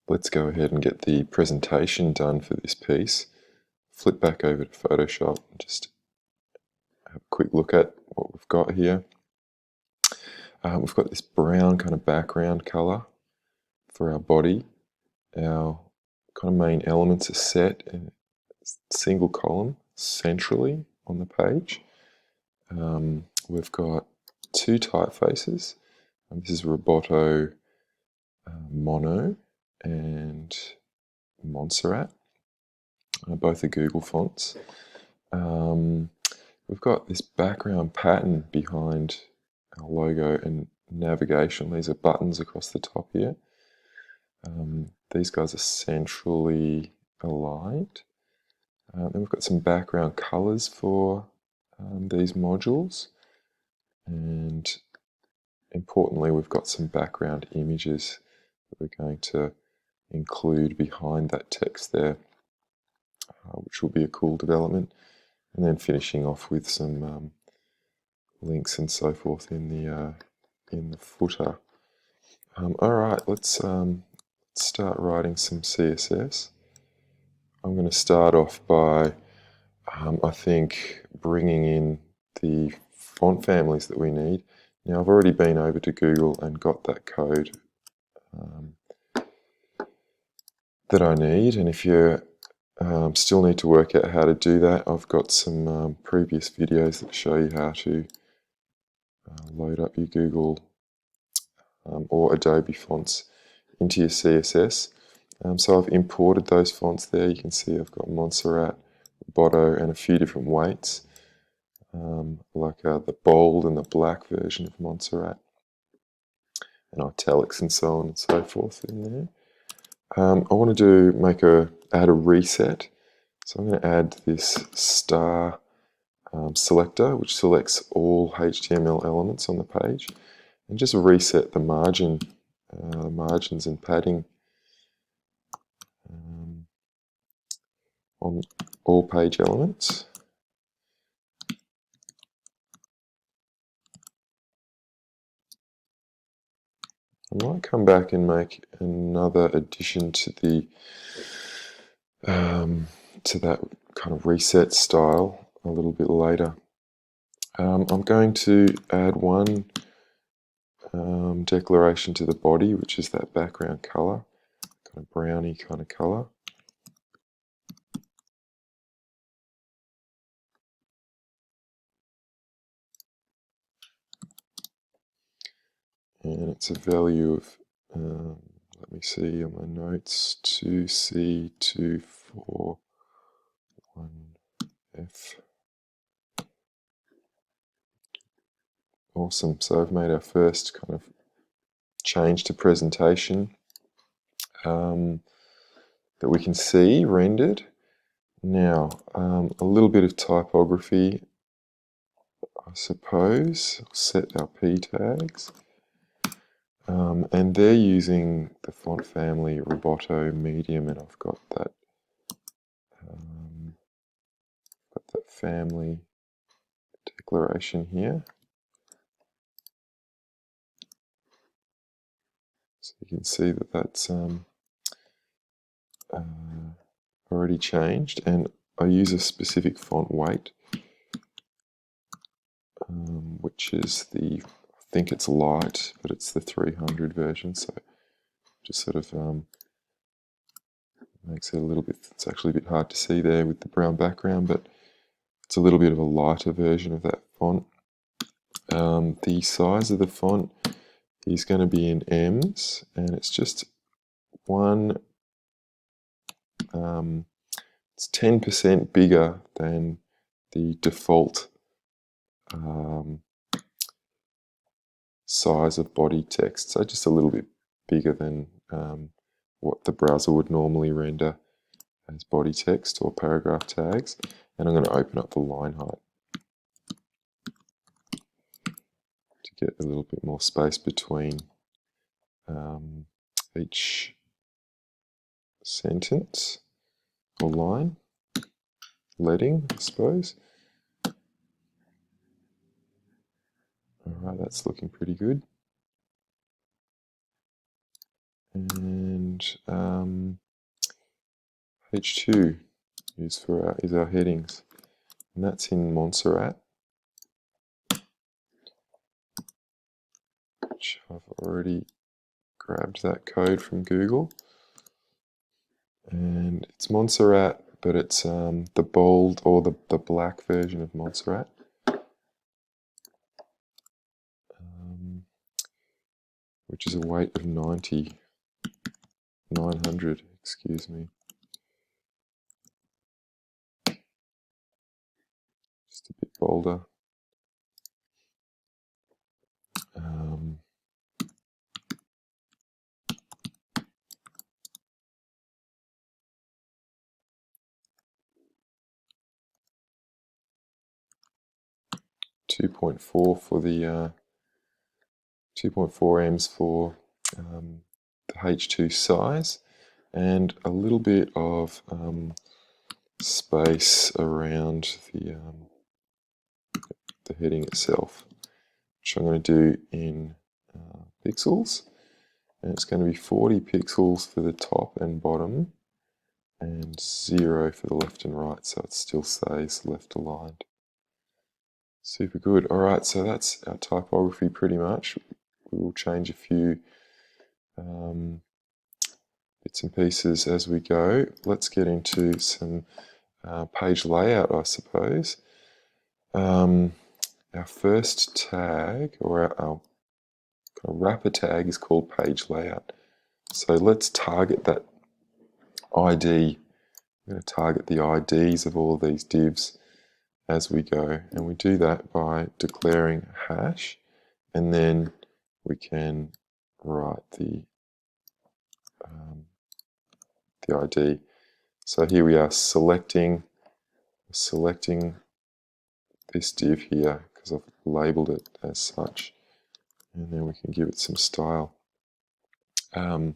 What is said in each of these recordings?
let's go ahead and get the presentation done for this piece. Flip back over to Photoshop and just have a quick look at what we've got here. We've got this brown kind of background color for our body. Our kind of main elements are set in a single column centrally on the page. We've got two typefaces. This is Roboto Mono and Montserrat. Both are Google fonts. We've got this background pattern behind our logo and navigation. These are buttons across the top here. These guys are centrally aligned. Then we've got some background colors for these modules, and importantly we've got some background images that we're going to include behind that text there, which will be a cool development, and then finishing off with some links and so forth in the footer. Alright, let's start writing some CSS. I'm going to start off by I think bringing in the font families that we need. Now I've already been over to Google and got that code that I need, and if you still need to work out how to do that, I've got some previous videos that show you how to load up your Google or Adobe fonts into your CSS. So I've imported those fonts there. You can see I've got Montserrat, Roboto, and a few different weights, like the bold and the black version of Montserrat, and italics and so on and so forth in there. I want to add a reset, so I'm going to add this star selector, which selects all HTML elements on the page, and just reset the margins and padding on all page elements. I might come back and make another addition to the to that kind of reset style a little bit later. I'm going to add one declaration to the body, which is that background color, kind of browny kind of color. And it's a value of, let me see on my notes, 2C241F. Awesome, so I've made our first kind of change to presentation that we can see rendered. Now, a little bit of typography, I suppose. Set our P tags. And they're using the font family Roboto Medium, and I've got that family declaration here. So you can see that that's already changed, and I use a specific font weight, which is I think it's light, but it's the 300 version, so just sort of makes it a little bit, it's actually a bit hard to see there with the brown background, but it's a little bit of a lighter version of that font. The size of the font is going to be in M's, and it's just it's 10% bigger than the default size of body text, so just a little bit bigger than what the browser would normally render as body text or paragraph tags. And I'm going to open up the line height to get a little bit more space between each sentence or line, leading, I suppose. Alright, that's looking pretty good. and H2 is our headings, and that's in Montserrat, which I've already grabbed that code from Google, and it's Montserrat, but it's the bold or the black version of Montserrat. Which is a weight of 900, excuse me. Just a bit bolder. 2.4 for the 2.4 M's for the H2 size, and a little bit of space around the heading itself, which I'm going to do in pixels, and it's going to be 40 pixels for the top and bottom, and 0 for the left and right, so it still stays left aligned. Super good. All right, so that's our typography pretty much. We will change a few bits and pieces as we go. Let's get into some page layout, I suppose. Our first tag, or our wrapper tag, is called page layout. So let's target that ID. I'm going to target the IDs of all of these divs as we go, and we do that by declaring hash, and then we can write the ID. So here we are selecting this div here because I've labeled it as such, and then we can give it some style. I'm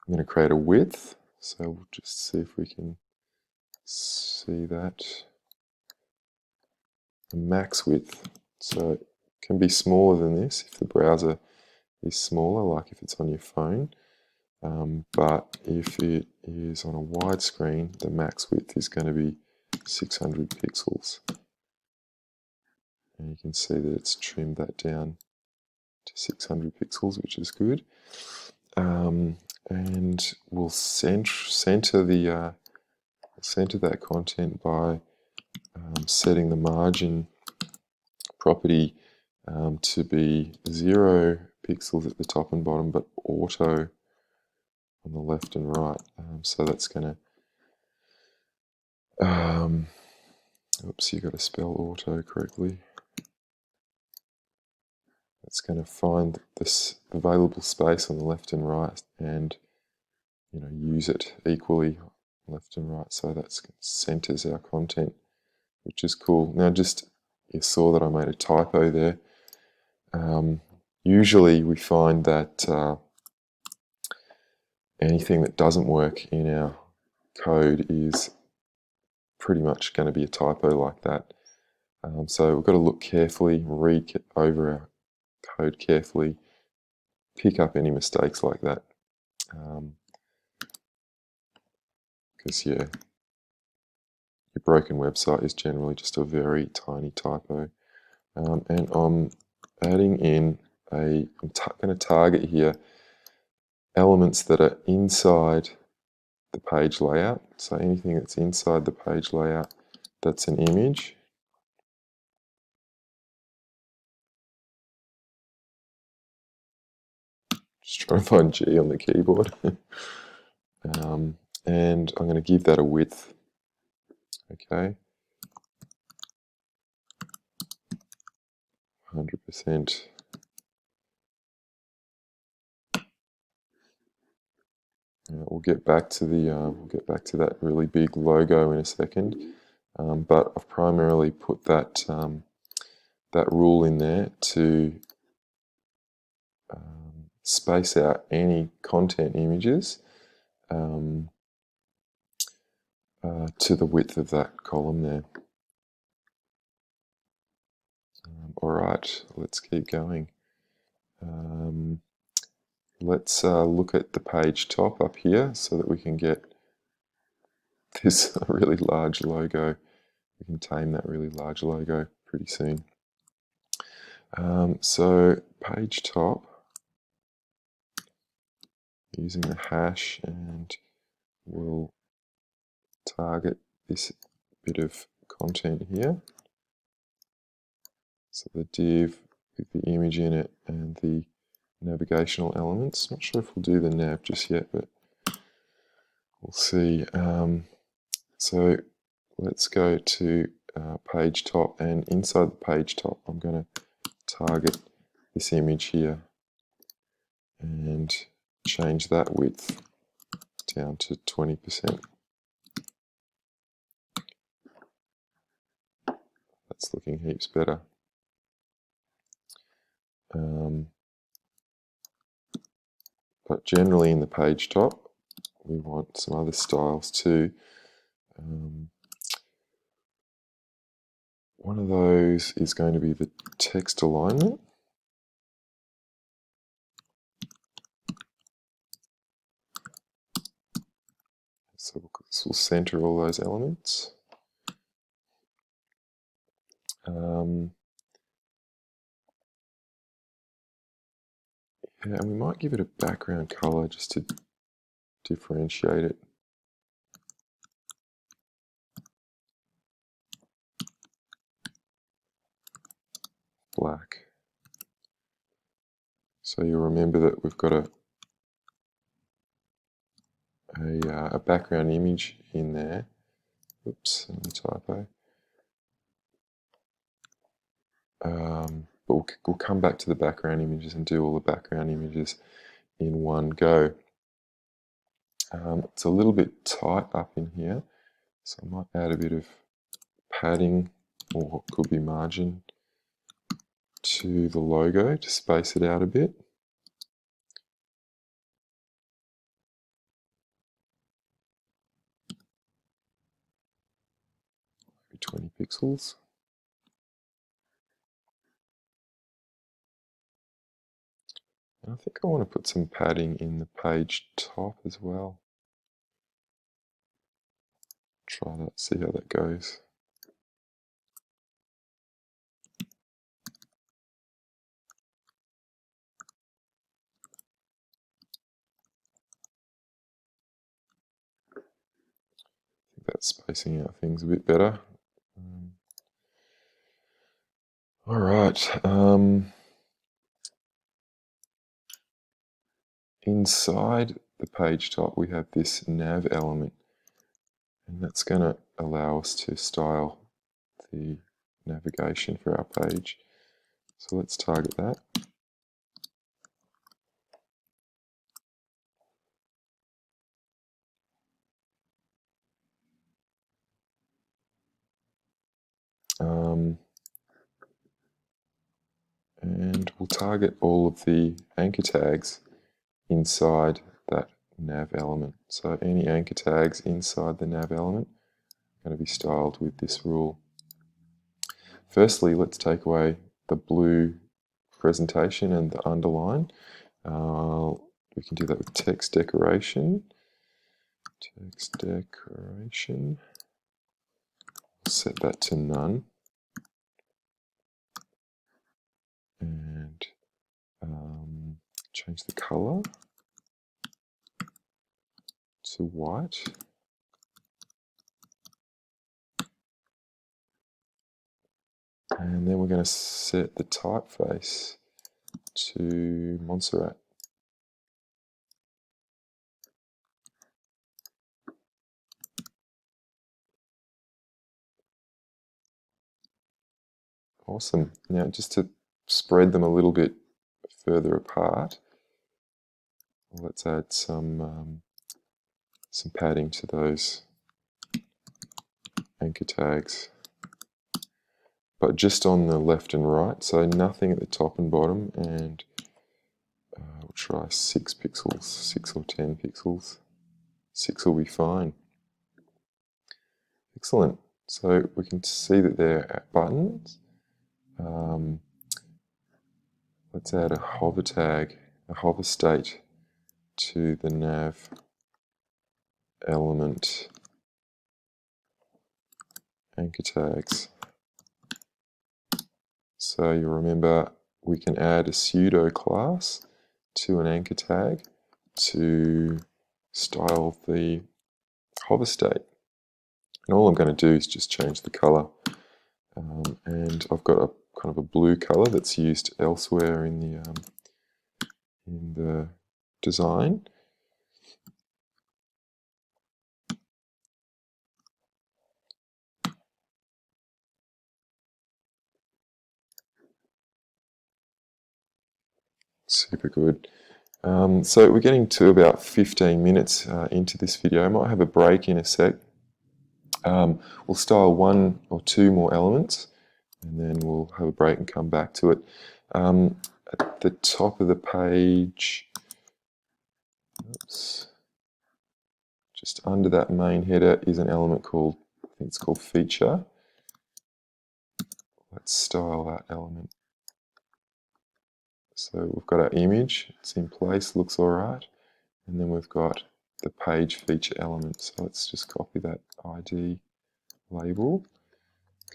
going to create a width, so we'll just see if we can see that. A max width, so it can be smaller than this if the browser is smaller, like if it's on your phone, but if it is on a wide screen, the max width is going to be 600 pixels. And you can see that it's trimmed that down to 600 pixels, which is good. And we'll center that content by setting the margin property to be 0 pixels at the top and bottom, but auto on the left and right. So that's going to, oops, you got to spell auto correctly. It's going to find this available space on the left and right, and use it equally left and right. So that centers our content, which is cool. Now, just you saw that I made a typo there. Usually we find that anything that doesn't work in our code is pretty much going to be a typo like that. So we've got to look carefully, read over our code carefully, pick up any mistakes like that. Because your broken website is generally just a very tiny typo. And I'm adding in I'm going to target here elements that are inside the page layout. So anything that's inside the page layout, that's an image. Just trying to find G on the keyboard. And I'm going to give that a width. Okay. 100%. We'll get back to that really big logo in a second, but I've primarily put that that rule in there to space out any content images to the width of that column there. All right, let's keep going. let's look at the page top up here so that we can get this really large logo. We can tame that really large logo pretty soon. So page top, using the hash, and we'll target this bit of content here. So the div with the image in it and the navigational elements. Not sure if we'll do the nav just yet, but we'll see. So let's go to page top, and inside the page top I'm going to target this image here and change that width down to 20%. That's looking heaps better. But generally in the page top we want some other styles too. One of those is going to be the text alignment. So this will center all those elements. Yeah, and we might give it a background color just to differentiate it. Black. So you'll remember that we've got a background image in there. Oops, another typo. But we'll come back to the background images and do all the background images in one go. It's a little bit tight up in here, so I might add a bit of padding, or what could be margin, to the logo to space it out a bit. Maybe 20 pixels. And I think I want to put some padding in the page top as well. Try that, see how that goes. I think that's spacing out things a bit better. All right. Inside the page top, we have this nav element, and that's going to allow us to style the navigation for our page. So let's target that. And we'll target all of the anchor tags inside that nav element. So any anchor tags inside the nav element are going to be styled with this rule. Firstly, let's take away the blue presentation and the underline. We can do that with text decoration. Text decoration. Set that to none. And change the color to white. And then we're going to set the typeface to Montserrat. Awesome. Now, just to spread them a little bit further apart, let's add some padding to those anchor tags, but just on the left and right, so nothing at the top and bottom, and we'll try 6 pixels, 6 or 10 pixels. 6 will be fine. Excellent. So we can see that they're buttons. Let's add a hover tag, a hover state to the nav element anchor tags. So you remember we can add a pseudo class to an anchor tag to style the hover state. And all I'm going to do is just change the color. And I've got a kind of a blue color that's used elsewhere in the design. Super good. So we're getting to about 15 minutes into this video. I might have a break in a sec. We'll style one or two more elements, and then we'll have a break and come back to it. At the top of the page, oops, just under that main header is an element called, I think it's called feature. Let's style that element. So we've got our image, it's in place, looks all right. And then we've got the page feature element. So let's just copy that ID label,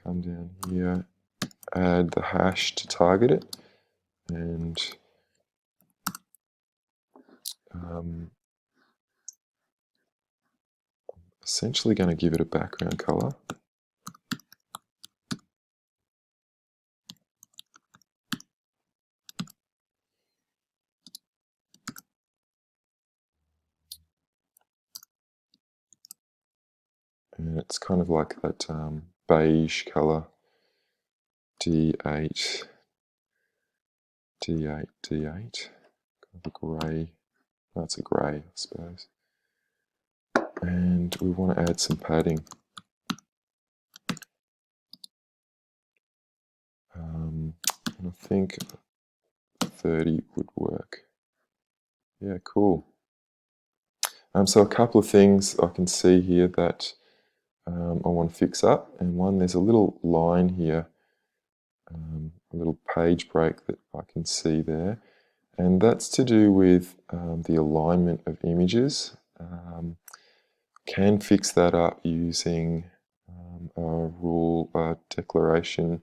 come down here, add the hash to target it, and essentially going to give it a background color. And it's kind of like that beige color, D8, D8, D8, kind of a grey, that's a grey, I suppose. And we want to add some padding. And I think 30 would work. Yeah, cool. So a couple of things I can see here that I want to fix up, and one, there's a little line here, a little page break that I can see there, and that's to do with the alignment of images. Can fix that up using a rule, declaration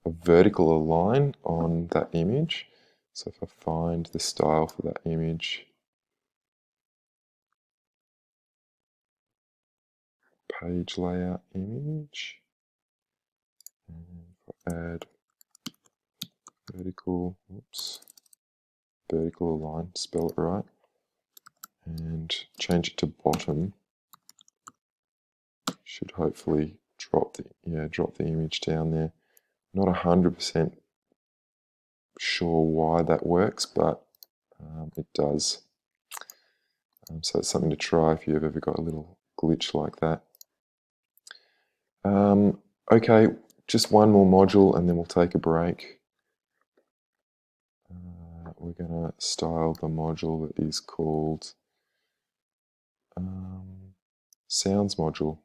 of vertical align on that image. So if I find the style for that image, page layout image, and if I add vertical, vertical align, spell it right, and change it to bottom, should hopefully drop the image down there. Not 100% sure why that works, but it does. So it's something to try if you've ever got a little glitch like that. Okay, just one more module and then we'll take a break. We're going to style the module that is called Sounds module.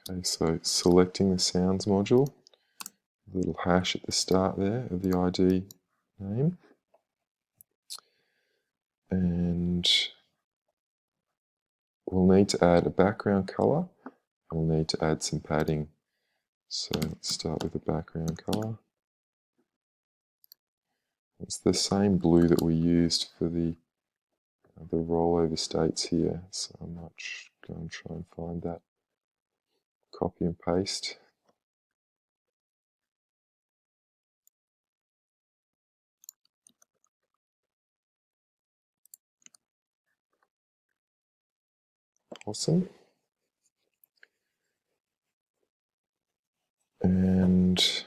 Okay, so selecting the Sounds module, a little hash at the start there of the ID name, and we'll need to add a background color, and we'll need to add some padding. So let's start with the background color. It's the same blue that we used for the rollover states here, so I might go and try and find that. Copy and paste. Awesome. And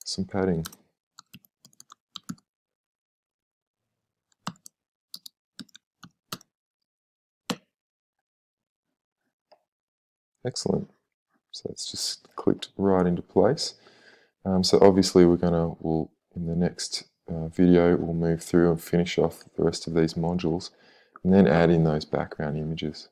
some padding. Excellent. So it's just clicked right into place. So obviously we'll in the next video, we'll move through and finish off the rest of these modules and then add in those background images.